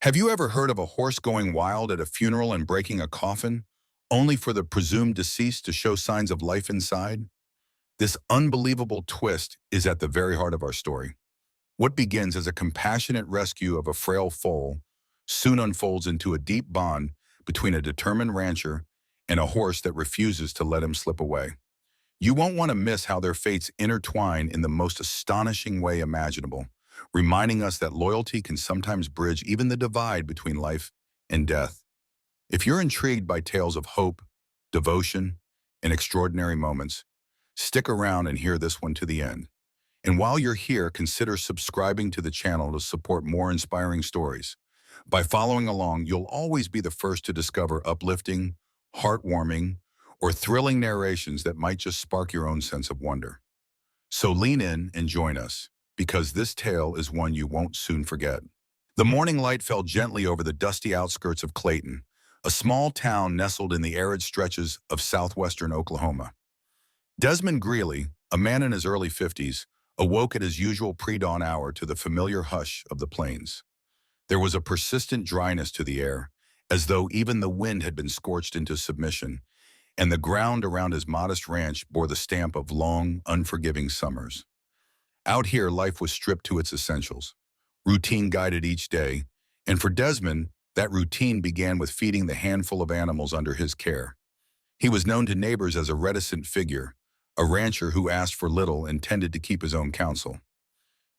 Have you ever heard of a horse going wild at a funeral and breaking a coffin, only for the presumed deceased to show signs of life inside? This unbelievable twist is at the very heart of our story. What begins as a compassionate rescue of a frail foal soon unfolds into a deep bond between a determined rancher and a horse that refuses to let him slip away. You won't want to miss how their fates intertwine in the most astonishing way imaginable, reminding us that loyalty can sometimes bridge even the divide between life and death. If you're intrigued by tales of hope, devotion, and extraordinary moments, stick around and hear this one to the end. And while you're here, consider subscribing to the channel to support more inspiring stories. By following along, you'll always be the first to discover uplifting, heartwarming, or thrilling narrations that might just spark your own sense of wonder. So lean in and join us, because this tale is one you won't soon forget. The morning light fell gently over the dusty outskirts of Clayton, a small town nestled in the arid stretches of southwestern Oklahoma. Desmond Greeley, a man in his early 50s, awoke at his usual pre-dawn hour to the familiar hush of the plains. There was a persistent dryness to the air, as though even the wind had been scorched into submission, and the ground around his modest ranch bore the stamp of long, unforgiving summers. Out here, life was stripped to its essentials. Routine guided each day, and for Desmond, that routine began with feeding the handful of animals under his care. He was known to neighbors as a reticent figure, a rancher who asked for little and tended to keep his own counsel.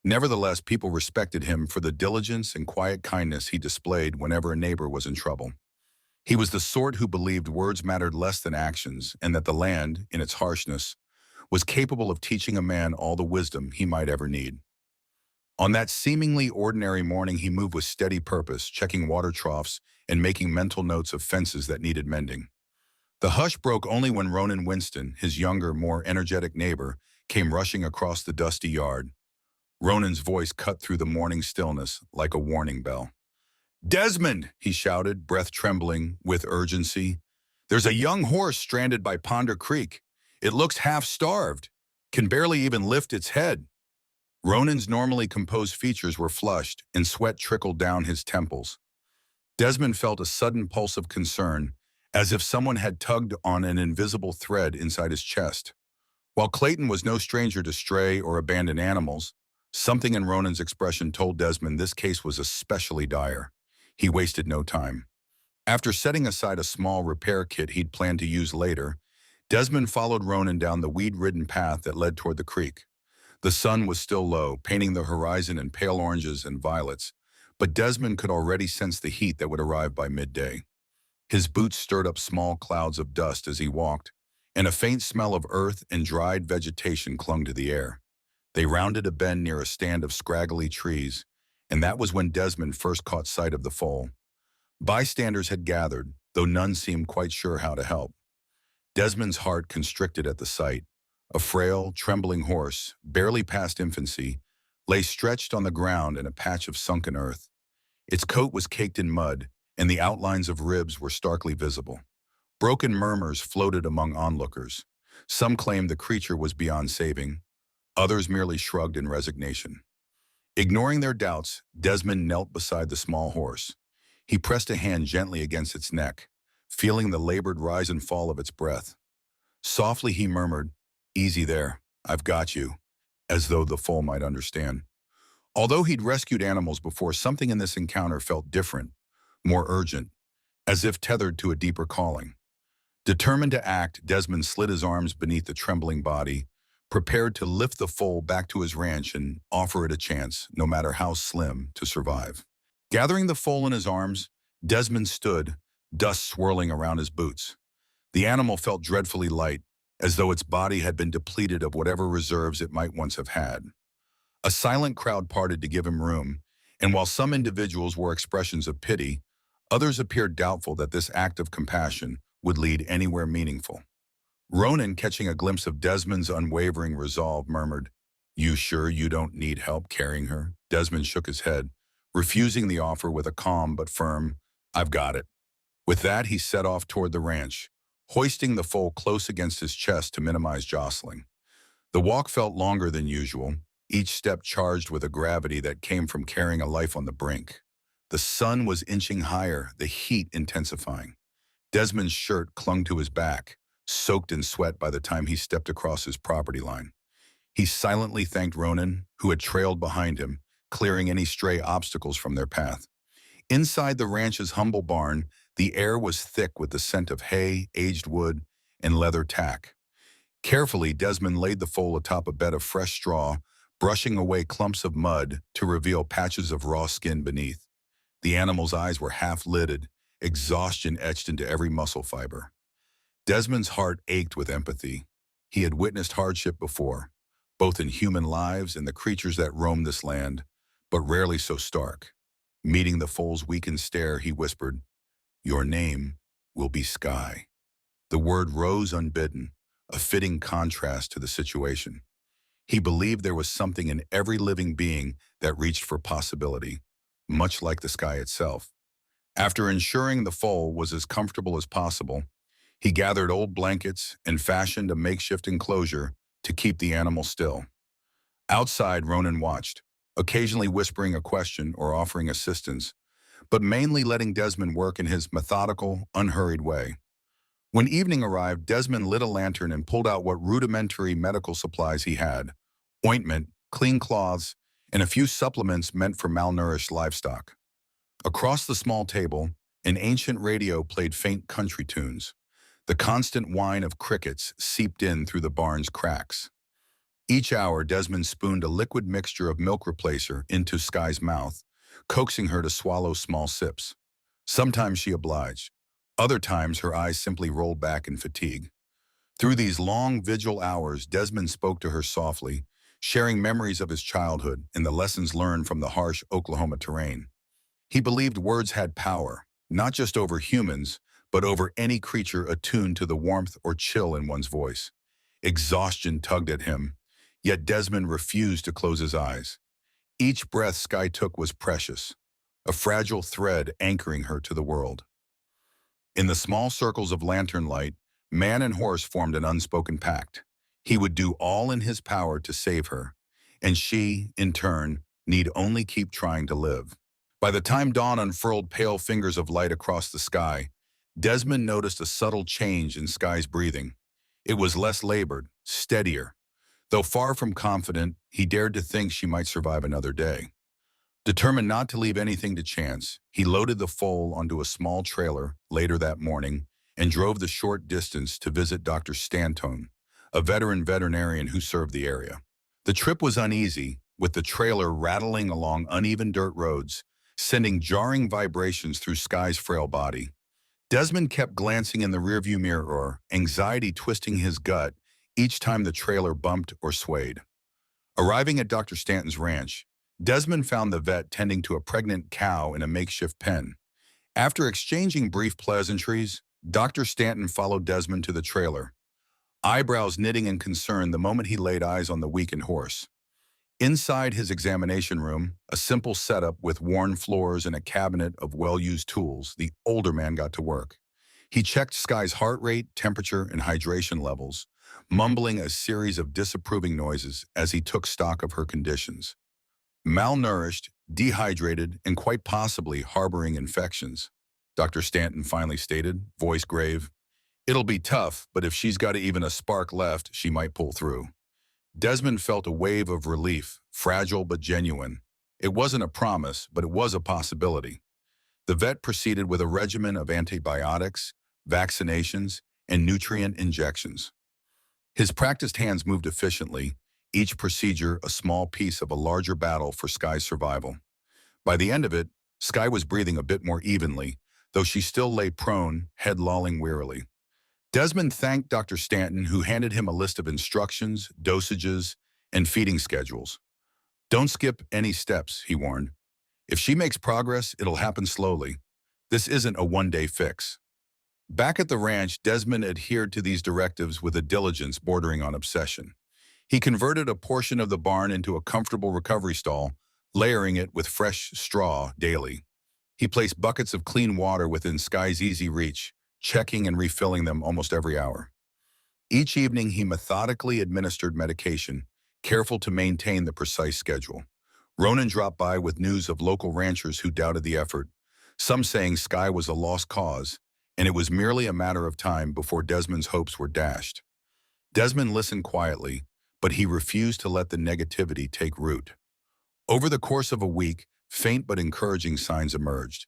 Nevertheless, people respected him for the diligence and quiet kindness he displayed whenever a neighbor was in trouble. He was the sort who believed words mattered less than actions, and that the land, in its harshness, was capable of teaching a man all the wisdom he might ever need. On that seemingly ordinary morning, he moved with steady purpose, checking water troughs and making mental notes of fences that needed mending. The hush broke only when Ronan Winston, his younger, more energetic neighbor, came rushing across the dusty yard. Ronan's voice cut through the morning stillness like a warning bell. "Desmond!" he shouted, breath trembling with urgency. "There's a young horse stranded by Ponder Creek. It looks half-starved, can barely even lift its head." Ronan's normally composed features were flushed, and sweat trickled down his temples. Desmond felt a sudden pulse of concern, as if someone had tugged on an invisible thread inside his chest. While Clayton was no stranger to stray or abandoned animals, something in Ronan's expression told Desmond this case was especially dire. He wasted no time. After setting aside a small repair kit he'd planned to use later, Desmond followed Ronan down the weed-ridden path that led toward the creek. The sun was still low, painting the horizon in pale oranges and violets, but Desmond could already sense the heat that would arrive by midday. His boots stirred up small clouds of dust as he walked, and a faint smell of earth and dried vegetation clung to the air. They rounded a bend near a stand of scraggly trees, and that was when Desmond first caught sight of the foal. Bystanders had gathered, though none seemed quite sure how to help. Desmond's heart constricted at the sight. A frail, trembling horse, barely past infancy, lay stretched on the ground in a patch of sunken earth. Its coat was caked in mud, and the outlines of ribs were starkly visible. Broken murmurs floated among onlookers. Some claimed the creature was beyond saving. Others merely shrugged in resignation. Ignoring their doubts, Desmond knelt beside the small horse. He pressed a hand gently against its neck, feeling the labored rise and fall of its breath. Softly he murmured, "Easy there, I've got you," as though the foal might understand. Although he'd rescued animals before, something in this encounter felt different, more urgent, as if tethered to a deeper calling. Determined to act, Desmond slid his arms beneath the trembling body, prepared to lift the foal back to his ranch and offer it a chance, no matter how slim, to survive. Gathering the foal in his arms, Desmond stood, dust swirling around his boots. The animal felt dreadfully light, as though its body had been depleted of whatever reserves it might once have had. A silent crowd parted to give him room, and while some individuals wore expressions of pity, others appeared doubtful that this act of compassion would lead anywhere meaningful. Ronan, catching a glimpse of Desmond's unwavering resolve, murmured, "You sure you don't need help carrying her?" Desmond shook his head, refusing the offer with a calm but firm, "I've got it." With that, he set off toward the ranch, hoisting the foal close against his chest to minimize jostling. The walk felt longer than usual, each step charged with a gravity that came from carrying a life on the brink. The sun was inching higher, the heat intensifying. Desmond's shirt clung to his back, soaked in sweat by the time he stepped across his property line. He silently thanked Ronan, who had trailed behind him, clearing any stray obstacles from their path. Inside the ranch's humble barn, the air was thick with the scent of hay, aged wood, and leather tack. Carefully, Desmond laid the foal atop a bed of fresh straw, brushing away clumps of mud to reveal patches of raw skin beneath. The animal's eyes were half-lidded, exhaustion etched into every muscle fiber. Desmond's heart ached with empathy. He had witnessed hardship before, both in human lives and the creatures that roam this land, but rarely so stark. Meeting the foal's weakened stare, he whispered, "Your name will be Sky." The word rose unbidden, a fitting contrast to the situation. He believed there was something in every living being that reached for possibility, much like the sky itself. After ensuring the foal was as comfortable as possible, he gathered old blankets and fashioned a makeshift enclosure to keep the animal still. Outside, Ronan watched, occasionally whispering a question or offering assistance, but mainly letting Desmond work in his methodical, unhurried way. When evening arrived, Desmond lit a lantern and pulled out what rudimentary medical supplies he had: ointment, clean cloths, and a few supplements meant for malnourished livestock. Across the small table, an ancient radio played faint country tunes. The constant whine of crickets seeped in through the barn's cracks. Each hour, Desmond spooned a liquid mixture of milk replacer into Sky's mouth, coaxing her to swallow small sips. Sometimes she obliged. Other times, her eyes simply rolled back in fatigue. Through these long vigil hours, Desmond spoke to her softly, sharing memories of his childhood and the lessons learned from the harsh Oklahoma terrain. He believed words had power, not just over humans, but over any creature attuned to the warmth or chill in one's voice. Exhaustion tugged at him, yet Desmond refused to close his eyes. Each breath Sky took was precious, a fragile thread anchoring her to the world. In the small circles of lantern light, man and horse formed an unspoken pact. He would do all in his power to save her, and she, in turn, need only keep trying to live. By the time dawn unfurled pale fingers of light across the sky, Desmond noticed a subtle change in Sky's breathing. It was less labored, steadier. Though far from confident, he dared to think she might survive another day. Determined not to leave anything to chance, he loaded the foal onto a small trailer later that morning and drove the short distance to visit Dr. Stanton, a veteran veterinarian who served the area. The trip was uneasy, with the trailer rattling along uneven dirt roads, sending jarring vibrations through Sky's frail body. Desmond kept glancing in the rearview mirror, anxiety twisting his gut each time the trailer bumped or swayed. Arriving at Dr. Stanton's ranch, Desmond found the vet tending to a pregnant cow in a makeshift pen. After exchanging brief pleasantries, Dr. Stanton followed Desmond to the trailer, eyebrows knitting in concern the moment he laid eyes on the weakened horse. Inside his examination room, a simple setup with worn floors and a cabinet of well-used tools, the older man got to work. He checked Sky's heart rate, temperature, and hydration levels, mumbling a series of disapproving noises as he took stock of her conditions. Malnourished, dehydrated, and quite possibly harboring infections, Dr. Stanton finally stated, voice grave. "It'll be tough, but if she's got even a spark left, she might pull through." Desmond felt a wave of relief, fragile but genuine. It wasn't a promise, but it was a possibility. The vet proceeded with a regimen of antibiotics, vaccinations, and nutrient injections. His practiced hands moved efficiently, each procedure a small piece of a larger battle for Sky's survival. By the end of it, Sky was breathing a bit more evenly, though she still lay prone, head lolling wearily. Desmond thanked Dr. Stanton, who handed him a list of instructions, dosages, and feeding schedules. "Don't skip any steps," he warned. "If she makes progress, it'll happen slowly. This isn't a one-day fix." Back at the ranch, Desmond adhered to these directives with a diligence bordering on obsession. He converted a portion of the barn into a comfortable recovery stall, layering it with fresh straw daily. He placed buckets of clean water within Sky's easy reach, checking and refilling them almost every hour. Each evening, he methodically administered medication, careful to maintain the precise schedule. Ronan dropped by with news of local ranchers who doubted the effort, some saying Sky was a lost cause, and it was merely a matter of time before Desmond's hopes were dashed. Desmond listened quietly, but he refused to let the negativity take root. Over the course of a week, faint but encouraging signs emerged.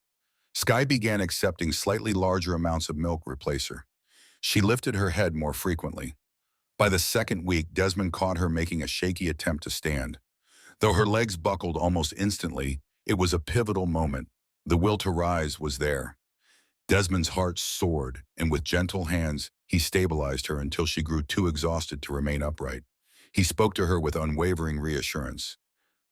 Sky began accepting slightly larger amounts of milk replace her. She lifted her head more frequently. By the second week, Desmond caught her making a shaky attempt to stand. Though her legs buckled almost instantly, it was a pivotal moment. The will to rise was there. Desmond's heart soared, and with gentle hands, he stabilized her until she grew too exhausted to remain upright. He spoke to her with unwavering reassurance.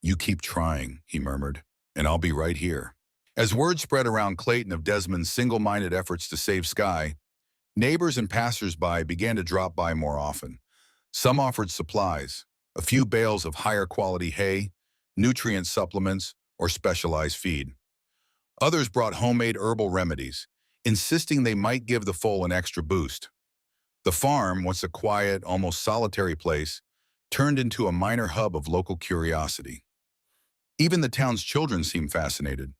"You keep trying," he murmured, "and I'll be right here." As word spread around Clayton of Desmond's single-minded efforts to save Sky, neighbors and passers-by began to drop by more often. Some offered supplies, a few bales of higher-quality hay, nutrient supplements, or specialized feed. Others brought homemade herbal remedies, insisting they might give the foal an extra boost. The farm, once a quiet, almost solitary place, turned into a minor hub of local curiosity. Even the town's children seemed fascinated.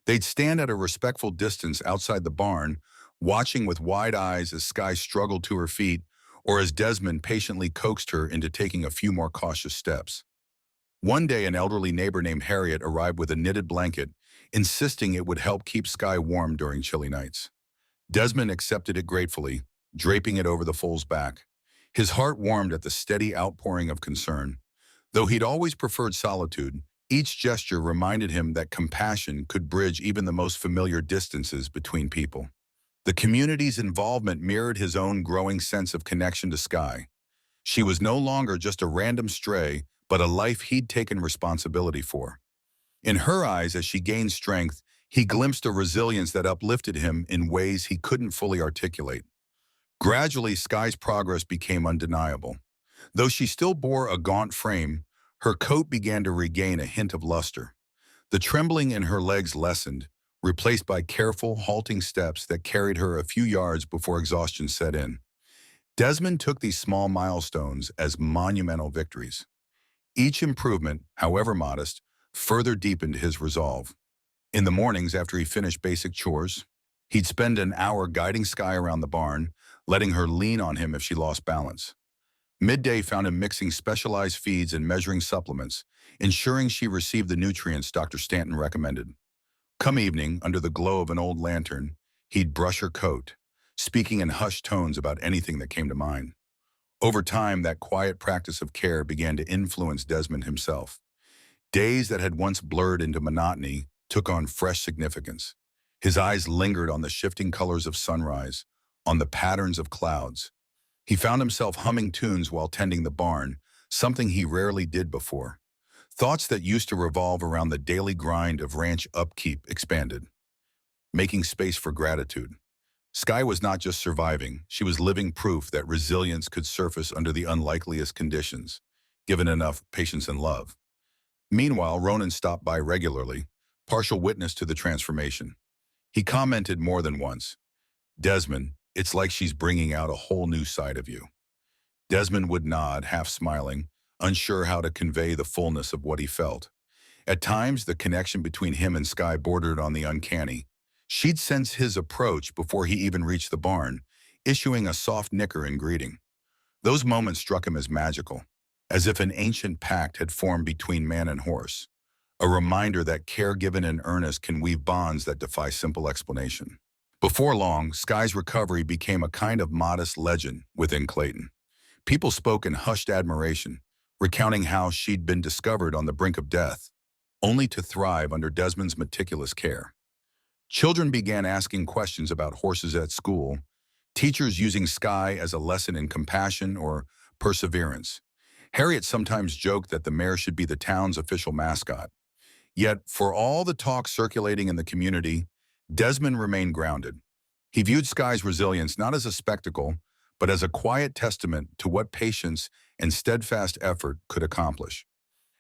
They'd stand at a respectful distance outside the barn, watching with wide eyes as Sky struggled to her feet or as Desmond patiently coaxed her into taking a few more cautious steps. One day, an elderly neighbor named Harriet arrived with a knitted blanket, insisting it would help keep Sky warm during chilly nights. Desmond accepted it gratefully, draping it over the foal's back. His heart warmed at the steady outpouring of concern. Though he'd always preferred solitude, each gesture reminded him that compassion could bridge even the most familiar distances between people. The community's involvement mirrored his own growing sense of connection to Sky. She was no longer just a random stray, but a life he'd taken responsibility for. In her eyes, as she gained strength, he glimpsed a resilience that uplifted him in ways he couldn't fully articulate. Gradually, Sky's progress became undeniable. Though she still bore a gaunt frame, her coat began to regain a hint of luster. The trembling in her legs lessened, replaced by careful, halting steps that carried her a few yards before exhaustion set in. Desmond took these small milestones as monumental victories. Each improvement, however modest, further deepened his resolve. In the mornings after he finished basic chores, he'd spend an hour guiding Sky around the barn, letting her lean on him if she lost balance. Midday found him mixing specialized feeds and measuring supplements, ensuring she received the nutrients Dr. Stanton recommended. Come evening, under the glow of an old lantern, he'd brush her coat, speaking in hushed tones about anything that came to mind. Over time, that quiet practice of care began to influence Desmond himself. Days that had once blurred into monotony took on fresh significance. His eyes lingered on the shifting colors of sunrise, on the patterns of clouds. He found himself humming tunes while tending the barn, something he rarely did before. Thoughts that used to revolve around the daily grind of ranch upkeep expanded, making space for gratitude. Sky was not just surviving, she was living proof that resilience could surface under the unlikeliest conditions, given enough patience and love. Meanwhile, Ronan stopped by regularly, partial witness to the transformation. He commented more than once, "Desmond, it's like she's bringing out a whole new side of you." Desmond would nod, half smiling, unsure how to convey the fullness of what he felt. At times, the connection between him and Sky bordered on the uncanny. She'd sense his approach before he even reached the barn, issuing a soft nicker in greeting. Those moments struck him as magical, as if an ancient pact had formed between man and horse, a reminder that care given in earnest can weave bonds that defy simple explanation. Before long, Sky's recovery became a kind of modest legend within Clayton. People spoke in hushed admiration, recounting how she'd been discovered on the brink of death, only to thrive under Desmond's meticulous care. Children began asking questions about horses at school, teachers using Sky as a lesson in compassion or perseverance. Harriet sometimes joked that the mare should be the town's official mascot. Yet, for all the talk circulating in the community, Desmond remained grounded. He viewed Sky's resilience not as a spectacle, but as a quiet testament to what patience and steadfast effort could accomplish.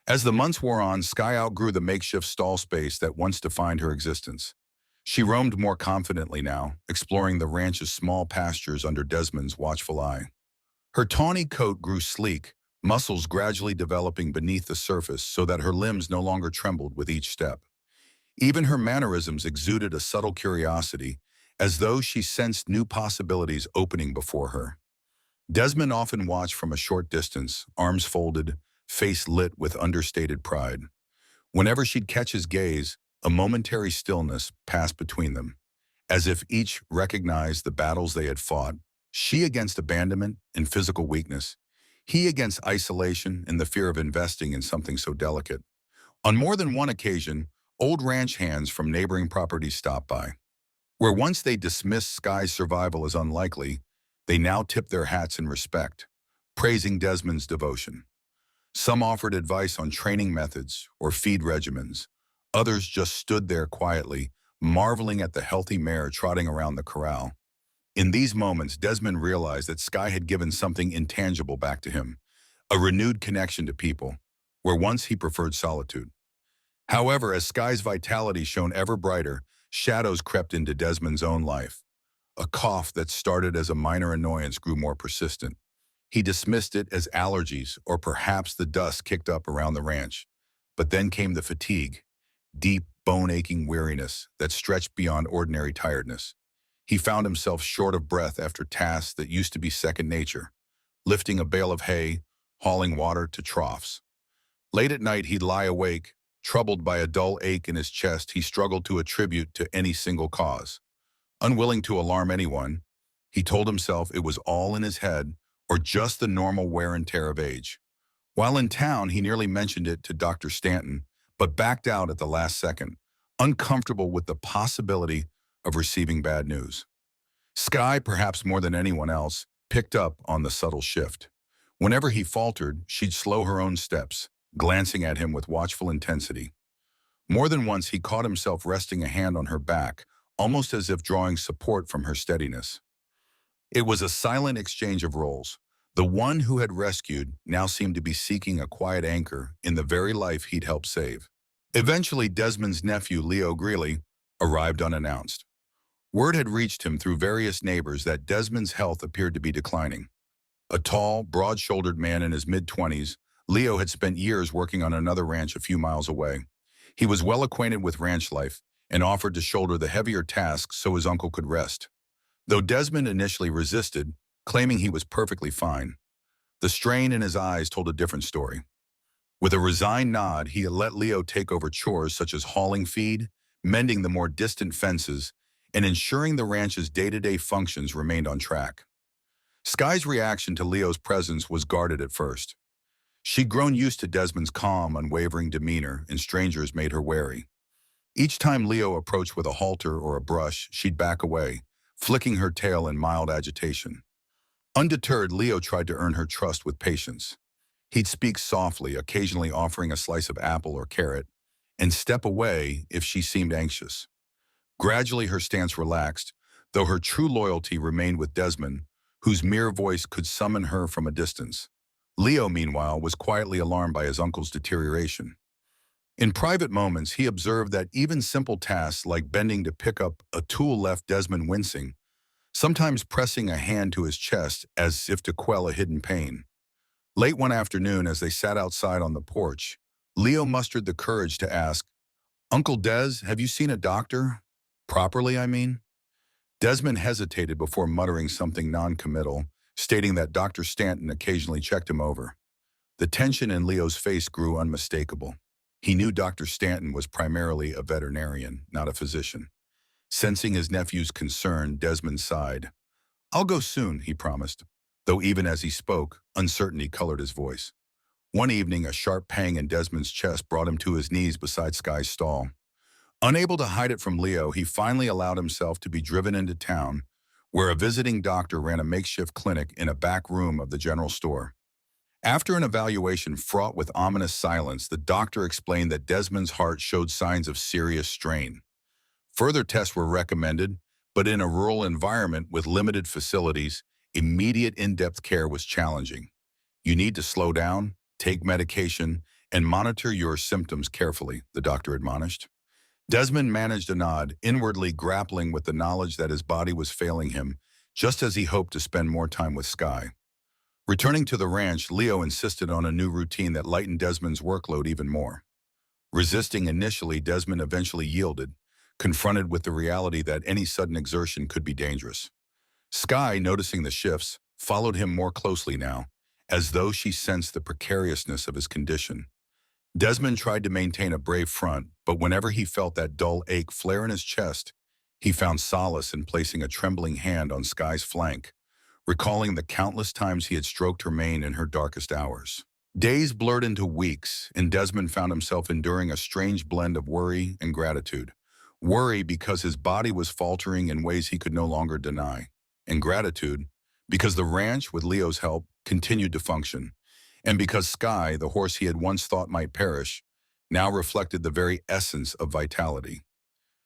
As the months wore on, Sky outgrew the makeshift stall space that once defined her existence. She roamed more confidently now, exploring the ranch's small pastures under Desmond's watchful eye. Her tawny coat grew sleek, muscles gradually developing beneath the surface so that her limbs no longer trembled with each step. Even her mannerisms exuded a subtle curiosity, as though she sensed new possibilities opening before her. Desmond often watched from a short distance, arms folded, face lit with understated pride. Whenever she'd catch his gaze, a momentary stillness passed between them, as if each recognized the battles they had fought, she against abandonment and physical weakness, he against isolation and the fear of investing in something so delicate. On more than one occasion, old ranch hands from neighboring properties stopped by. Where once they dismissed Sky's survival as unlikely, they now tipped their hats in respect, praising Desmond's devotion. Some offered advice on training methods or feed regimens. Others just stood there quietly, marveling at the healthy mare trotting around the corral. In these moments, Desmond realized that Sky had given something intangible back to him, a renewed connection to people, where once he preferred solitude. However, as Sky's vitality shone ever brighter, shadows crept into Desmond's own life. A cough that started as a minor annoyance grew more persistent. He dismissed it as allergies or perhaps the dust kicked up around the ranch. But then came the fatigue, deep, bone-aching weariness that stretched beyond ordinary tiredness. He found himself short of breath after tasks that used to be second nature, lifting a bale of hay, hauling water to troughs. Late at night, he'd lie awake, troubled by a dull ache in his chest he struggled to attribute to any single cause. Unwilling to alarm anyone, he told himself it was all in his head or just the normal wear and tear of age. While in town, he nearly mentioned it to Dr. Stanton, but backed out at the last second, uncomfortable with the possibility of receiving bad news. Sky, perhaps more than anyone else, picked up on the subtle shift. Whenever he faltered, she'd slow her own steps, glancing at him with watchful intensity. More than once, he caught himself resting a hand on her back, almost as if drawing support from her steadiness. It was a silent exchange of roles. The one who had rescued now seemed to be seeking a quiet anchor in the very life he'd helped save. Eventually, Desmond's nephew, Leo Greeley, arrived unannounced. Word had reached him through various neighbors that Desmond's health appeared to be declining. A tall, broad-shouldered man in his mid-20s, Leo had spent years working on another ranch a few miles away. He was well acquainted with ranch life and offered to shoulder the heavier tasks so his uncle could rest. Though Desmond initially resisted, claiming he was perfectly fine, the strain in his eyes told a different story. With a resigned nod, he let Leo take over chores such as hauling feed, mending the more distant fences, and ensuring the ranch's day-to-day functions remained on track. Sky's reaction to Leo's presence was guarded at first. She'd grown used to Desmond's calm, unwavering demeanor, and strangers made her wary. Each time Leo approached with a halter or a brush, she'd back away, flicking her tail in mild agitation. Undeterred, Leo tried to earn her trust with patience. He'd speak softly, occasionally offering a slice of apple or carrot, and step away if she seemed anxious. Gradually, her stance relaxed, though her true loyalty remained with Desmond, whose mere voice could summon her from a distance. Leo, meanwhile, was quietly alarmed by his uncle's deterioration. In private moments, he observed that even simple tasks like bending to pick up a tool left Desmond wincing, sometimes pressing a hand to his chest as if to quell a hidden pain. Late one afternoon, as they sat outside on the porch, Leo mustered the courage to ask, "Uncle Des, have you seen a doctor? Properly, I mean?" Desmond hesitated before muttering something non-committal, stating that Dr. Stanton occasionally checked him over. The tension in Leo's face grew unmistakable. He knew Dr. Stanton was primarily a veterinarian, not a physician. Sensing his nephew's concern, Desmond sighed. "I'll go soon," he promised, though even as he spoke, uncertainty colored his voice. One evening, a sharp pang in Desmond's chest brought him to his knees beside Sky's stall. Unable to hide it from Leo, he finally allowed himself to be driven into town, where a visiting doctor ran a makeshift clinic in a back room of the general store. After an evaluation fraught with ominous silence, the doctor explained that Desmond's heart showed signs of serious strain. Further tests were recommended, but in a rural environment with limited facilities, immediate in-depth care was challenging. "You need to slow down, take medication, and monitor your symptoms carefully," the doctor admonished. Desmond managed a nod, inwardly grappling with the knowledge that his body was failing him, just as he hoped to spend more time with Sky. Returning to the ranch, Leo insisted on a new routine that lightened Desmond's workload even more. Resisting initially, Desmond eventually yielded, confronted with the reality that any sudden exertion could be dangerous. Sky, noticing the shifts, followed him more closely now, as though she sensed the precariousness of his condition. Desmond tried to maintain a brave front, but whenever he felt that dull ache flare in his chest, he found solace in placing a trembling hand on Sky's flank, recalling the countless times he had stroked her mane in her darkest hours. Days blurred into weeks, and Desmond found himself enduring a strange blend of worry and gratitude. Worry because his body was faltering in ways he could no longer deny, and gratitude because the ranch, with Leo's help, continued to function, and because Sky, the horse he had once thought might perish, now reflected the very essence of vitality.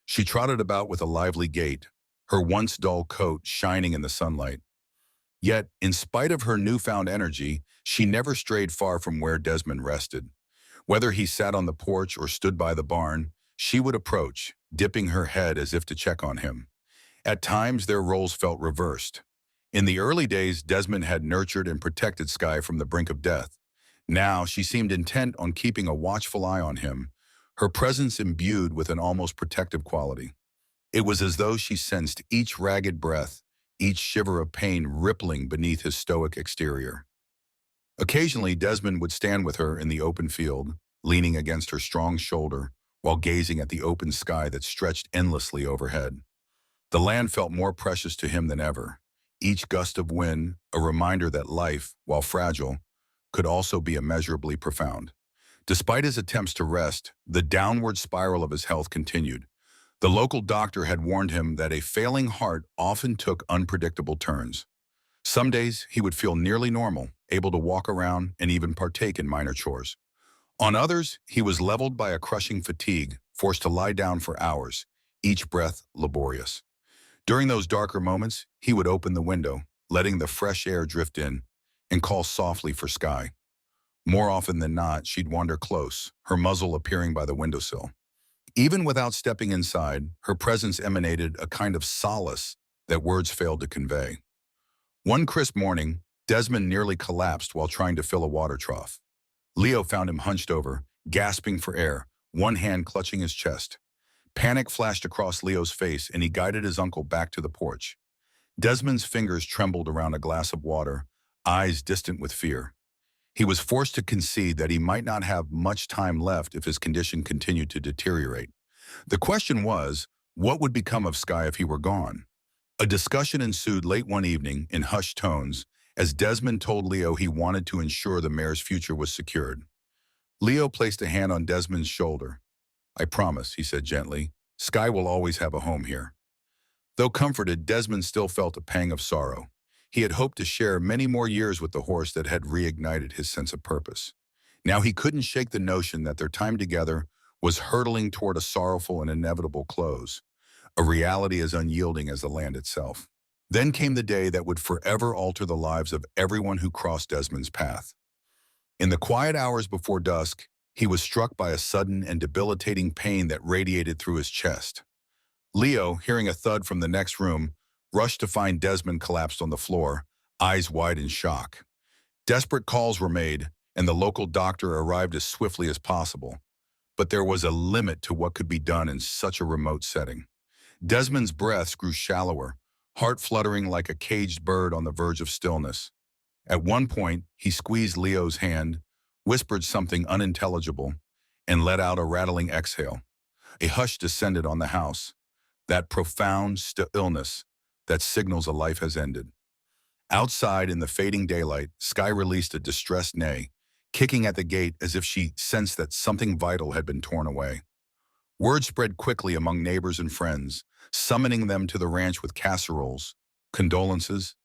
She trotted about with a lively gait, her once dull coat shining in the sunlight. Yet, in spite of her newfound energy, she never strayed far from where Desmond rested. Whether he sat on the porch or stood by the barn, she would approach, dipping her head as if to check on him. At times, their roles felt reversed. In the early days, Desmond had nurtured and protected Sky from the brink of death. Now, she seemed intent on keeping a watchful eye on him, her presence imbued with an almost protective quality. It was as though she sensed each ragged breath, each shiver of pain rippling beneath his stoic exterior. Occasionally, Desmond would stand with her in the open field, leaning against her strong shoulder, while gazing at the open sky that stretched endlessly overhead. The land felt more precious to him than ever, each gust of wind a reminder that life, while fragile, could also be immeasurably profound. Despite his attempts to rest, the downward spiral of his health continued. The local doctor had warned him that a failing heart often took unpredictable turns. Some days he would feel nearly normal, able to walk around and even partake in minor chores. On others, he was leveled by a crushing fatigue, forced to lie down for hours, each breath laborious. During those darker moments, he would open the window, letting the fresh air drift in, and call softly for Sky. More often than not, she'd wander close, her muzzle appearing by the windowsill. Even without stepping inside, her presence emanated a kind of solace that words failed to convey. One crisp morning, Desmond nearly collapsed while trying to fill a water trough. Leo found him hunched over, gasping for air, one hand clutching his chest. Panic flashed across Leo's face, and he guided his uncle back to the porch. Desmond's fingers trembled around a glass of water, eyes distant with fear. He was forced to concede that he might not have much time left if his condition continued to deteriorate. The question was, what would become of Sky if he were gone? A discussion ensued late one evening in hushed tones as Desmond told Leo he wanted to ensure the mare's future was secured. Leo placed a hand on Desmond's shoulder. "I promise," he said gently, "Sky will always have a home here." Though comforted, Desmond still felt a pang of sorrow. He had hoped to share many more years with the horse that had reignited his sense of purpose. Now he couldn't shake the notion that their time together was hurtling toward a sorrowful and inevitable close, a reality as unyielding as the land itself. Then came the day that would forever alter the lives of everyone who crossed Desmond's path. In the quiet hours before dusk, he was struck by a sudden and debilitating pain that radiated through his chest. Leo, hearing a thud from the next room, rushed to find Desmond collapsed on the floor, eyes wide in shock. Desperate calls were made, and the local doctor arrived as swiftly as possible. But there was a limit to what could be done in such a remote setting. Desmond's breaths grew shallower, heart fluttering like a caged bird on the verge of stillness. At one point, he squeezed Leo's hand, whispered something unintelligible, and let out a rattling exhale. A hush descended on the house, that profound stillness that signals a life has ended. Outside in the fading daylight, Sky released a distressed neigh, kicking at the gate as if she sensed that something vital had been torn away. Word spread quickly among neighbors and friends, summoning them to the ranch with casseroles, condolences,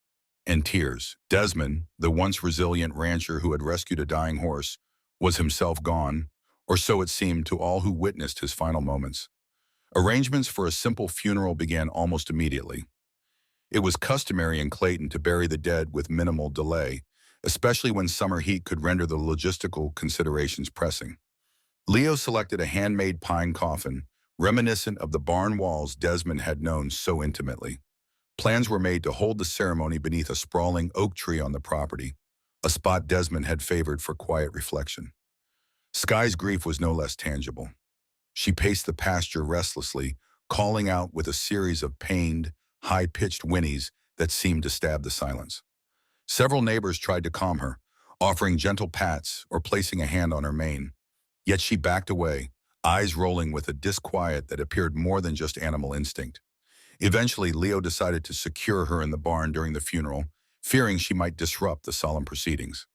and tears. Desmond, the once resilient rancher who had rescued a dying horse, was himself gone, or so it seemed to all who witnessed his final moments. Arrangements for a simple funeral began almost immediately. It was customary in Clayton to bury the dead with minimal delay, especially when summer heat could render the logistical considerations pressing. Leo selected a handmade pine coffin, reminiscent of the barn walls Desmond had known so intimately. Plans were made to hold the ceremony beneath a sprawling oak tree on the property, a spot Desmond had favored for quiet reflection. Sky's grief was no less tangible. She paced the pasture restlessly, calling out with a series of pained, high-pitched whinnies that seemed to stab the silence. Several neighbors tried to calm her, offering gentle pats or placing a hand on her mane. Yet she backed away, eyes rolling with a disquiet that appeared more than just animal instinct. Eventually, Leo decided to secure her in the barn during the funeral, fearing she might disrupt the solemn proceedings.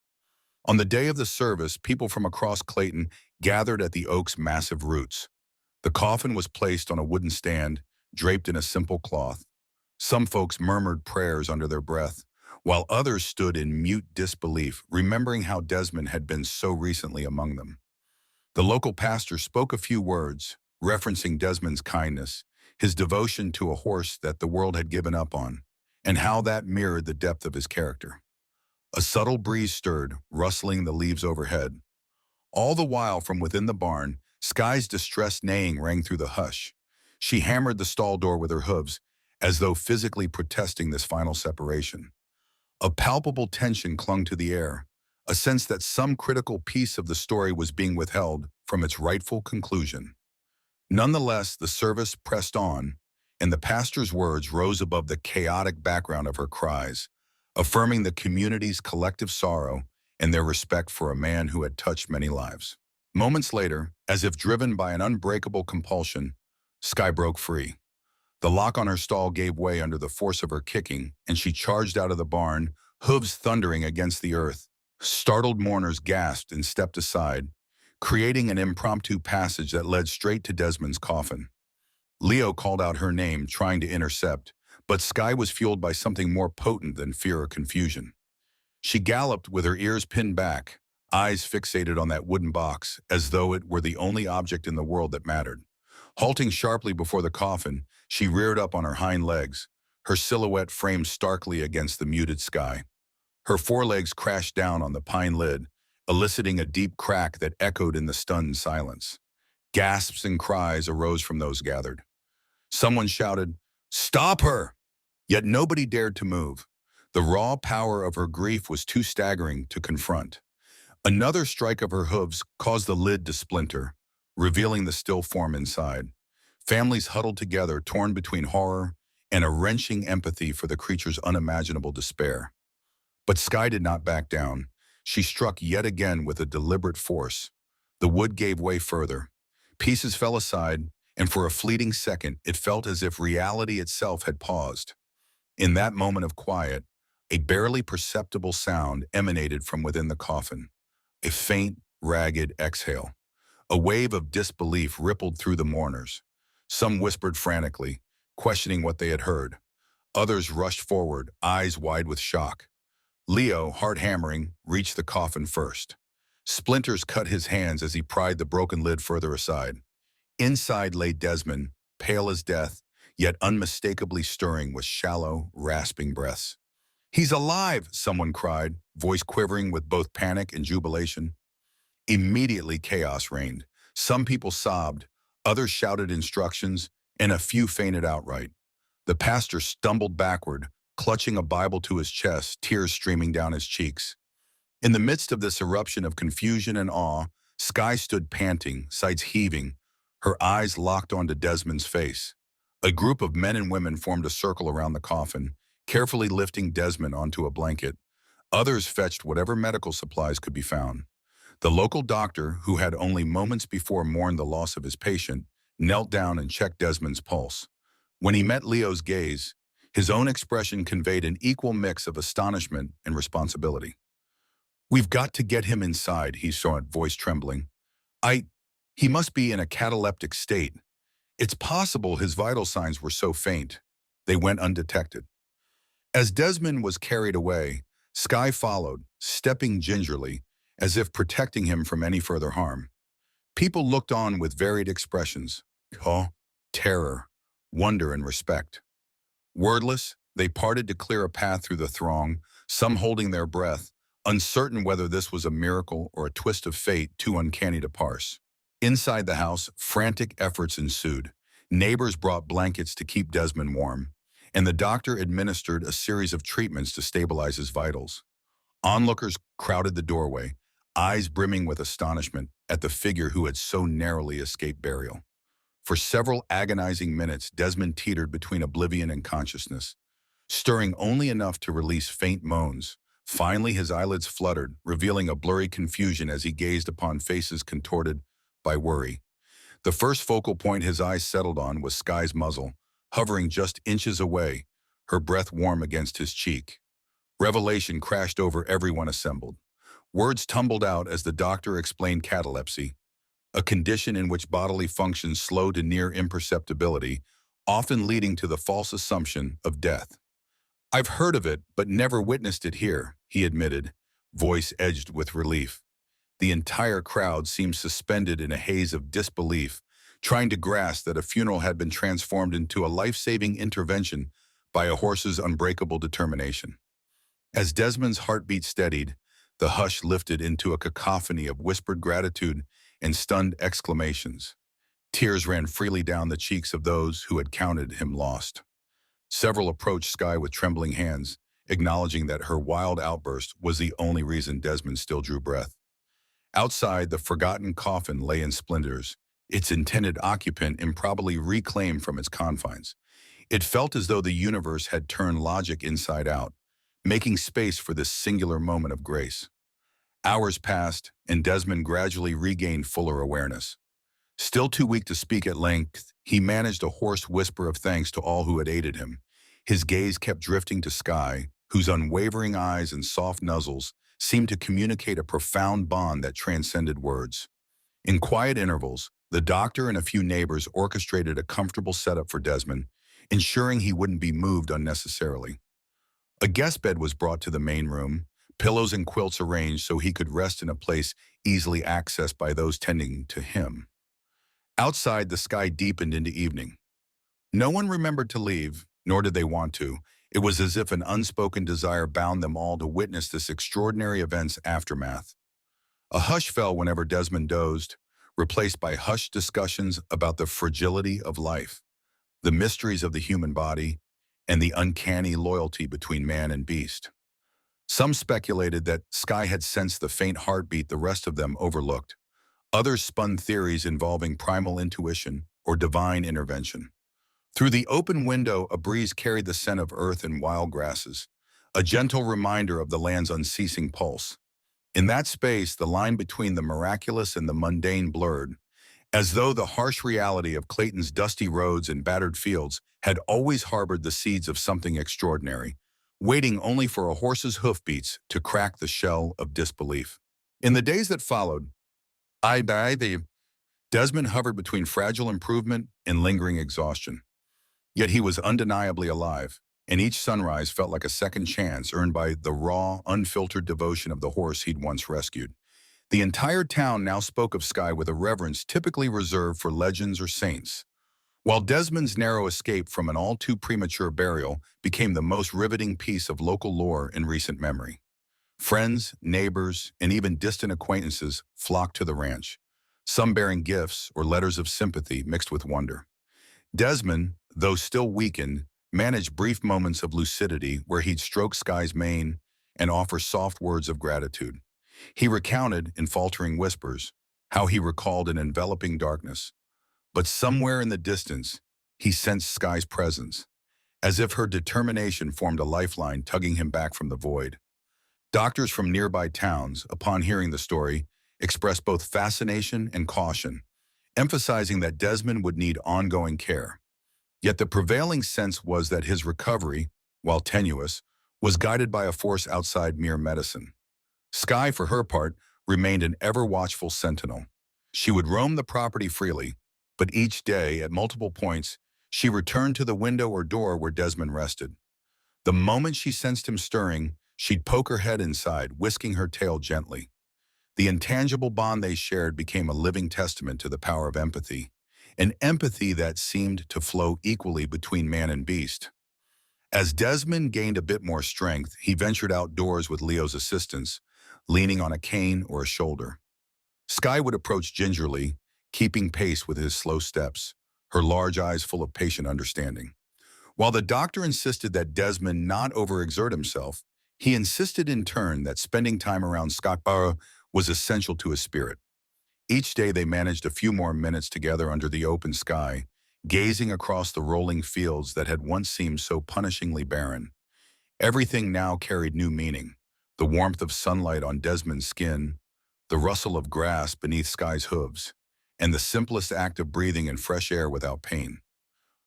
On the day of the service, people from across Clayton gathered at the oak's massive roots. The coffin was placed on a wooden stand, draped in a simple cloth. Some folks murmured prayers under their breath, while others stood in mute disbelief, remembering how Desmond had been so recently among them. The local pastor spoke a few words, referencing Desmond's kindness, his devotion to a horse that the world had given up on, and how that mirrored the depth of his character. A subtle breeze stirred, rustling the leaves overhead. All the while from within the barn, Sky's distressed neighing rang through the hush. She hammered the stall door with her hooves, as though physically protesting this final separation. A palpable tension clung to the air, a sense that some critical piece of the story was being withheld from its rightful conclusion. Nonetheless, the service pressed on, and the pastor's words rose above the chaotic background of her cries, affirming the community's collective sorrow and their respect for a man who had touched many lives. Moments later, as if driven by an unbreakable compulsion, Sky broke free. The lock on her stall gave way under the force of her kicking, and she charged out of the barn, hooves thundering against the earth. Startled mourners gasped and stepped aside, creating an impromptu passage that led straight to Desmond's coffin. Leo called out her name, trying to intercept, but Sky was fueled by something more potent than fear or confusion. She galloped with her ears pinned back, eyes fixated on that wooden box, as though it were the only object in the world that mattered. Halting sharply before the coffin, she reared up on her hind legs, her silhouette framed starkly against the muted sky. Her forelegs crashed down on the pine lid, eliciting a deep crack that echoed in the stunned silence. Gasps and cries arose from those gathered. Someone shouted, "Stop her!" Yet nobody dared to move. The raw power of her grief was too staggering to confront. Another strike of her hooves caused the lid to splinter, revealing the still form inside. Families huddled together, torn between horror and a wrenching empathy for the creature's unimaginable despair. But Sky did not back down. She struck yet again with a deliberate force. The wood gave way further. Pieces fell aside, and for a fleeting second, it felt as if reality itself had paused. In that moment of quiet, a barely perceptible sound emanated from within the coffin, a faint, ragged exhale. A wave of disbelief rippled through the mourners. Some whispered frantically, questioning what they had heard. Others rushed forward, eyes wide with shock. Leo, heart hammering, reached the coffin first. Splinters cut his hands as he pried the broken lid further aside. Inside lay Desmond, pale as death, yet unmistakably stirring with shallow, rasping breaths. "He's alive!" someone cried, voice quivering with both panic and jubilation. Immediately chaos reigned. Some people sobbed, others shouted instructions, and a few fainted outright. The pastor stumbled backward, clutching a Bible to his chest, tears streaming down his cheeks. In the midst of this eruption of confusion and awe, Sky stood panting, sides heaving, her eyes locked onto Desmond's face. A group of men and women formed a circle around the coffin, carefully lifting Desmond onto a blanket. Others fetched whatever medical supplies could be found. The local doctor, who had only moments before mourned the loss of his patient, knelt down and checked Desmond's pulse. When he met Leo's gaze, his own expression conveyed an equal mix of astonishment and responsibility. "We've got to get him inside," he said, voice trembling. He must be in a cataleptic state. It's possible his vital signs were so faint, they went undetected." As Desmond was carried away, Sky followed, stepping gingerly, as if protecting him from any further harm. People looked on with varied expressions: awe, terror, wonder, and respect. Wordless, they parted to clear a path through the throng, some holding their breath, uncertain whether this was a miracle or a twist of fate too uncanny to parse. Inside the house, frantic efforts ensued. Neighbors brought blankets to keep Desmond warm, and the doctor administered a series of treatments to stabilize his vitals. Onlookers crowded the doorway, eyes brimming with astonishment at the figure who had so narrowly escaped burial. For several agonizing minutes, Desmond teetered between oblivion and consciousness, stirring only enough to release faint moans. Finally, his eyelids fluttered, revealing a blurry confusion as he gazed upon faces contorted by worry. The first focal point his eyes settled on was Sky's muzzle, hovering just inches away, her breath warm against his cheek. Revelation crashed over everyone assembled. Words tumbled out as the doctor explained catalepsy, a condition in which bodily functions slow to near imperceptibility, often leading to the false assumption of death. "I've heard of it, but never witnessed it here," he admitted, voice edged with relief. The entire crowd seemed suspended in a haze of disbelief, trying to grasp that a funeral had been transformed into a life-saving intervention by a horse's unbreakable determination. As Desmond's heartbeat steadied, the hush lifted into a cacophony of whispered gratitude and stunned exclamations. Tears ran freely down the cheeks of those who had counted him lost. Several approached Sky with trembling hands, acknowledging that her wild outburst was the only reason Desmond still drew breath. Outside, the forgotten coffin lay in splinters, its intended occupant improbably reclaimed from its confines. It felt as though the universe had turned logic inside out, making space for this singular moment of grace. Hours passed, and Desmond gradually regained fuller awareness. Still too weak to speak at length, he managed a hoarse whisper of thanks to all who had aided him. His gaze kept drifting to Sky, whose unwavering eyes and soft nuzzles seemed to communicate a profound bond that transcended words. In quiet intervals, the doctor and a few neighbors orchestrated a comfortable setup for Desmond, ensuring he wouldn't be moved unnecessarily. A guest bed was brought to the main room, pillows and quilts arranged so he could rest in a place easily accessed by those tending to him. Outside, the sky deepened into evening. No one remembered to leave, nor did they want to. It was as if an unspoken desire bound them all to witness this extraordinary event's aftermath. A hush fell whenever Desmond dozed, replaced by hushed discussions about the fragility of life, the mysteries of the human body, and the uncanny loyalty between man and beast. Some speculated that Sky had sensed the faint heartbeat the rest of them overlooked. Others spun theories involving primal intuition or divine intervention. Through the open window, a breeze carried the scent of earth and wild grasses, a gentle reminder of the land's unceasing pulse. In that space, the line between the miraculous and the mundane blurred, as though the harsh reality of Clayton's dusty roads and battered fields had always harbored the seeds of something extraordinary, waiting only for a horse's hoofbeats to crack the shell of disbelief. In the days that followed, Desmond hovered between fragile improvement and lingering exhaustion. Yet he was undeniably alive, and each sunrise felt like a second chance earned by the raw, unfiltered devotion of the horse he'd once rescued. The entire town now spoke of Sky with a reverence typically reserved for legends or saints, while Desmond's narrow escape from an all-too-premature burial became the most riveting piece of local lore in recent memory. Friends, neighbors, and even distant acquaintances flocked to the ranch, some bearing gifts or letters of sympathy mixed with wonder. Desmond, though still weakened, managed brief moments of lucidity where he'd stroke Sky's mane and offer soft words of gratitude. He recounted, in faltering whispers, how he recalled an enveloping darkness. But somewhere in the distance, he sensed Sky's presence, as if her determination formed a lifeline tugging him back from the void. Doctors from nearby towns, upon hearing the story, expressed both fascination and caution, emphasizing that Desmond would need ongoing care. Yet the prevailing sense was that his recovery, while tenuous, was guided by a force outside mere medicine. Sky, for her part, remained an ever-watchful sentinel. She would roam the property freely, but each day, at multiple points, she returned to the window or door where Desmond rested. The moment she sensed him stirring, she'd poke her head inside, whisking her tail gently. The intangible bond they shared became a living testament to the power of empathy, an empathy that seemed to flow equally between man and beast. As Desmond gained a bit more strength, he ventured outdoors with Leo's assistance, leaning on a cane or a shoulder. Sky would approach gingerly, keeping pace with his slow steps, her large eyes full of patient understanding. While the doctor insisted that Desmond not overexert himself, He insisted in turn that spending time around Scott was essential to his spirit. Each day they managed a few more minutes together under the open sky, gazing across the rolling fields that had once seemed so punishingly barren. Everything now carried new meaning. The warmth of sunlight on Desmond's skin, the rustle of grass beneath Sky's hooves, and the simplest act of breathing in fresh air without pain.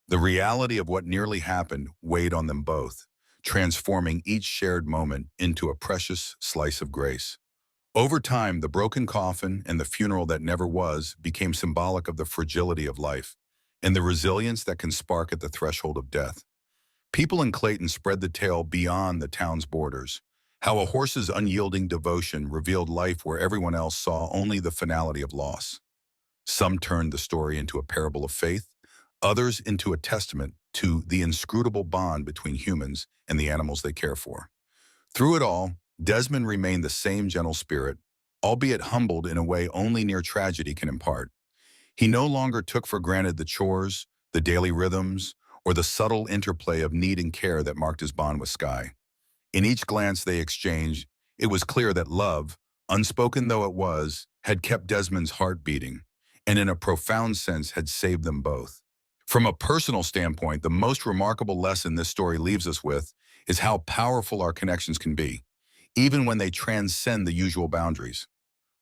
The reality of what nearly happened weighed on them both, transforming each shared moment into a precious slice of grace. Over time, the broken coffin and the funeral that never was became symbolic of the fragility of life and the resilience that can spark at the threshold of death. People in Clayton spread the tale beyond the town's borders, how a horse's unyielding devotion revealed life where everyone else saw only the finality of loss. Some turned the story into a parable of faith, others into a testament to the inscrutable bond between humans and the animals they care for. Through it all, Desmond remained the same gentle spirit, albeit humbled in a way only near tragedy can impart. He no longer took for granted the chores, the daily rhythms, or the subtle interplay of need and care that marked his bond with Sky. In each glance they exchanged, it was clear that love, unspoken though it was, had kept Desmond's heart beating, and in a profound sense had saved them both. From a personal standpoint, the most remarkable lesson this story leaves us with is how powerful our connections can be, even when they transcend the usual boundaries.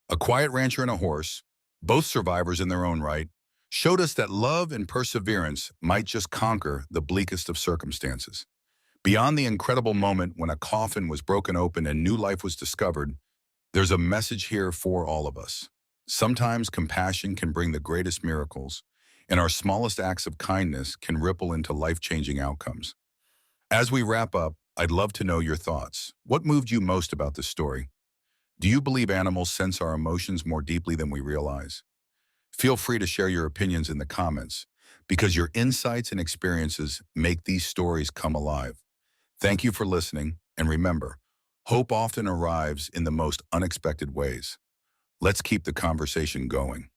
A quiet rancher and a horse, both survivors in their own right, showed us that love and perseverance might just conquer the bleakest of circumstances. Beyond the incredible moment when a coffin was broken open and new life was discovered, there's a message here for all of us. Sometimes compassion can bring the greatest miracles, and our smallest acts of kindness can ripple into life-changing outcomes. As we wrap up, I'd love to know your thoughts. What moved you most about this story? Do you believe animals sense our emotions more deeply than we realize? Feel free to share your opinions in the comments, because your insights and experiences make these stories come alive. Thank you for listening, and remember, hope often arrives in the most unexpected ways. Let's keep the conversation going.